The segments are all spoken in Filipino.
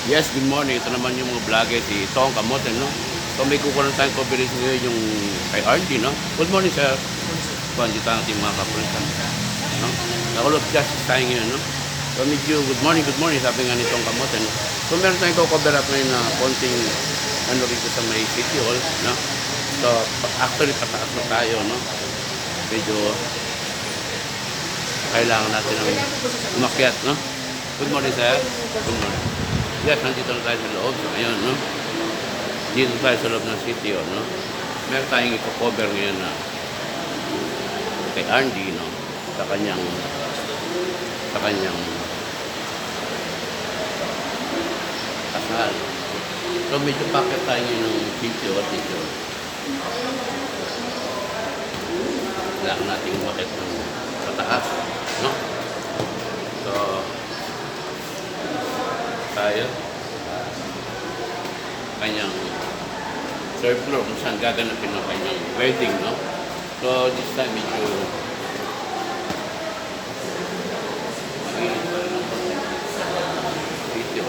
Yes, good morning. Ito naman yung mga vlogger, si Tong Kamote, no? So may kukulang tayong coverage ngayon yung kay RD, no? Good morning, sir. So, andito ang ating mga kapulisan, no? All of justice tayo ngayon, no? So medyo good morning, sabi nga ni Tong Kamote, no? So meron tayong cover up ngayon na konting ano rito sa may City Hall, no? So actually pataas na tayo, no? Medyo kailangan natin ng umakyat, no? Good morning, sir. Good morning. Yes, nandito na tayo sa loob. So, ayun, no? Dito tayo sa loob ng City Hall, no? Meron tayong i-cover ngayon na kay Andy, no? Sa kanyang kasal. So, medyo packet tayo ngayon ng City Hall dito. Kailangan natin umakit ng pataas, no? So, tayo kanyang third floor kung saan gaganapin ang kanyang wedding, no? So, this time medyo video.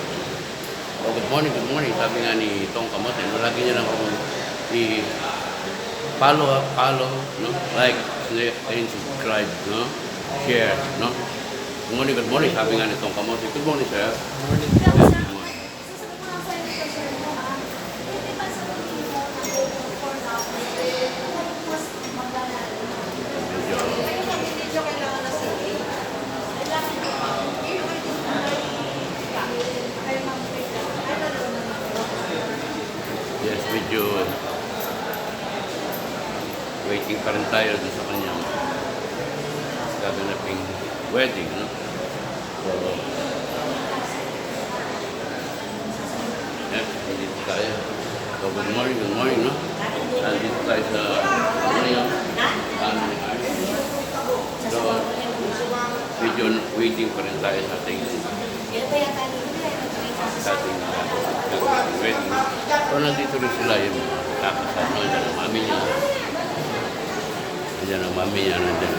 Oh, good morning. Sabi nga ni Tong Kamote, lagi niya lang akong follow, no? Like, and subscribe, no? Share, no? Good morning. Sabi nga ni Tong Kamote. Good morning, sir. Yes, medyo waiting pa rin tayo doon sa kanyang gaganaping wedding, no? So, yes, dito tayo. So, good morning, no? Dito tayo sa so, medyo waiting pa rin tayo sa ating wedding. So, nandito rin sila yung kakasal, no? Nandiyan ang mami niya. Nandiyan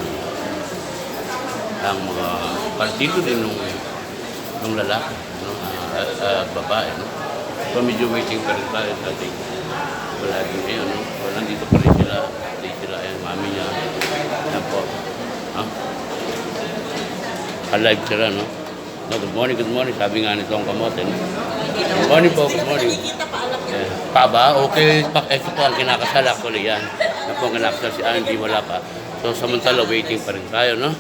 ang mga partido din ng lalaki, no? Babae, no? So, medyo waiting pa rin tayo sa ating palagi ngayon, no? So, nandito pa rin sila. Ayan, mami niya. Yan po. Alive sila, no? No, good morning. Sabi nga ni Tong Kamote, no? Good morning po. Yeah. Pa ba? Okay. Ito po ang kinakasal actually yan. Ito po ang kinakasal si Andy, wala pa. So, samantala, waiting pa rin tayo, no?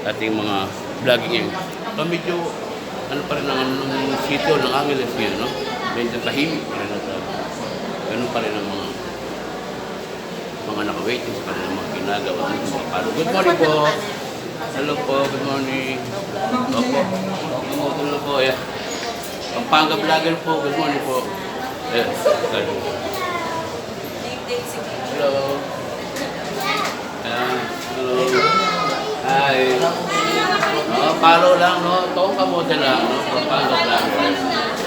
Ating mga vlogging ngayon. So, medyo, ano pa rin ang sitio ng Angeles ngayon, no? Medyo tahimik pa rin ito. Ganun pa rin ang mga naka-waiting sa kanilang mga ginagawa. Good morning po. Hello po, good morning. Opo. Hello po, yeah. Pampanga vlogger po, good morning po. Yes. Hello. Hello. Hi. Follow lang, no? Tong Kamote lang, no? Pampanga vlogger.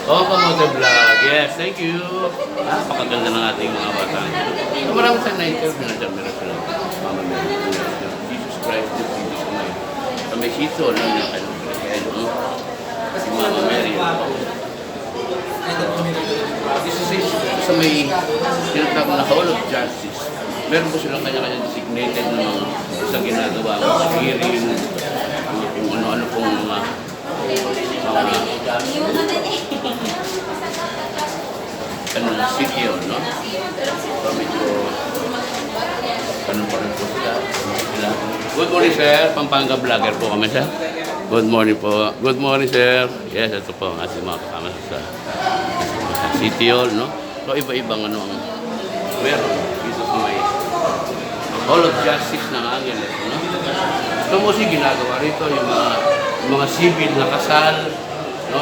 Tong Kamote vlog. Yes, thank you. Napakaganda ng ating mga bata. So, marami sa na-interview na dyan. Meron sila. Mama Mary. Jesus Christ. Sa may sito, no? Si Mama Mary. Sa may tinatawag na Hall of Justice. Meron po silang kanya-kanya designated na mga sa ginagawa ng hearing, yung ano-ano pong mga sitio, no? So, medyo pa rin po sila. Good morning, sir. Pampanga vlogger po kami, sir. Good morning po. Good morning, sir. Yes, ito po ang ating mga kasama sa City Hall, no? So, iba-ibang ano ang meron dito sa may Hall of Justice ng Angeles, no? So, mostly ginagawa rito yung mga civil na kasal, no?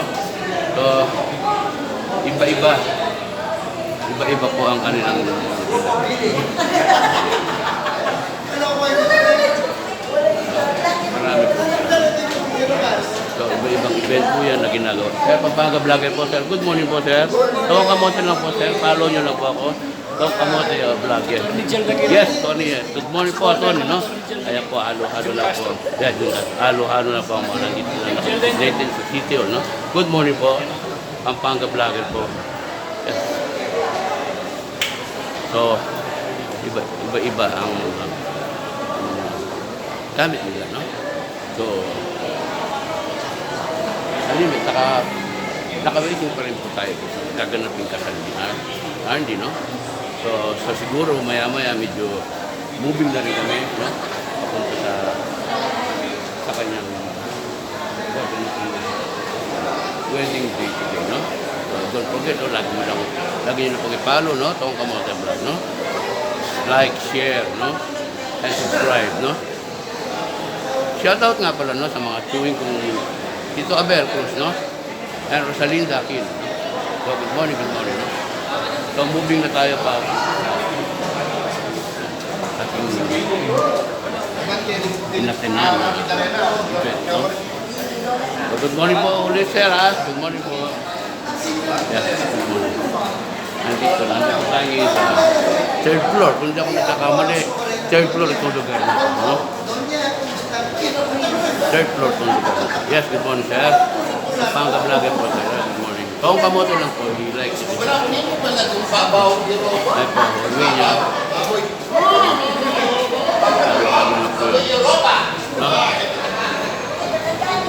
So, iba-iba po ang kanilang marami po. So, iba-ibang event po yan na ginagawa. Sir, Pampanga vlogger po, sir. Good morning po, sir. Tong Kamote lang po, sir. Follow nyo lang po ako. Tong Kamote vlogger. Yes, Tony. Good morning po, Tony, no? Ayan po, halo-halo na po. Halo-halo na po ang mga nandito na nakadesignated sa City Hall, no? Good morning po. Pampanga Vlogger po. Yes. So, iba-iba ang gamit nila, no? So, limit, naka-waiting pa rin po tayo kung gaganapin kasal ni Andy, no? So siguro maya-maya medyo moving na rin kami, no? Papunta sa kanyang wedding day today, no? So don't forget, no? Lagi nyo na pag-follow, no? Tong Kamote Vlog, no? Like, share, no? And subscribe, no? Shoutout nga pala, no? Sa mga tuwing kong Tito Abel Cruz, no? And Rosalinda Aquino, no? So good morning, no? So moving na tayo pa ating inatenan na event, no? So good morning po ulit, sir, ha? Good morning po. Yes, good morning. Nandito tayo sa third floor. Kung di ako nagkakamali, third floor itong lugar na, no? Third floor itong lugar na. Yes, good morning, sir. Pampanga Vlogger po, sir. Good morning. Kung kamote lang po, he likes it. Ay po, uwi niya.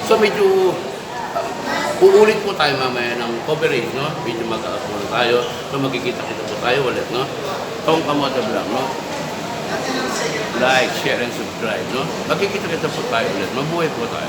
So medyo uulit po tayo mamaya ng coverage, no? Medyo mag-upload tayo. So magkikita-kita po tayo ulit, no? Tong Kamote Vlog, no? Like, share, and subscribe, no? Magkikita-kita po tayo ulit. Mabuhay po tayo.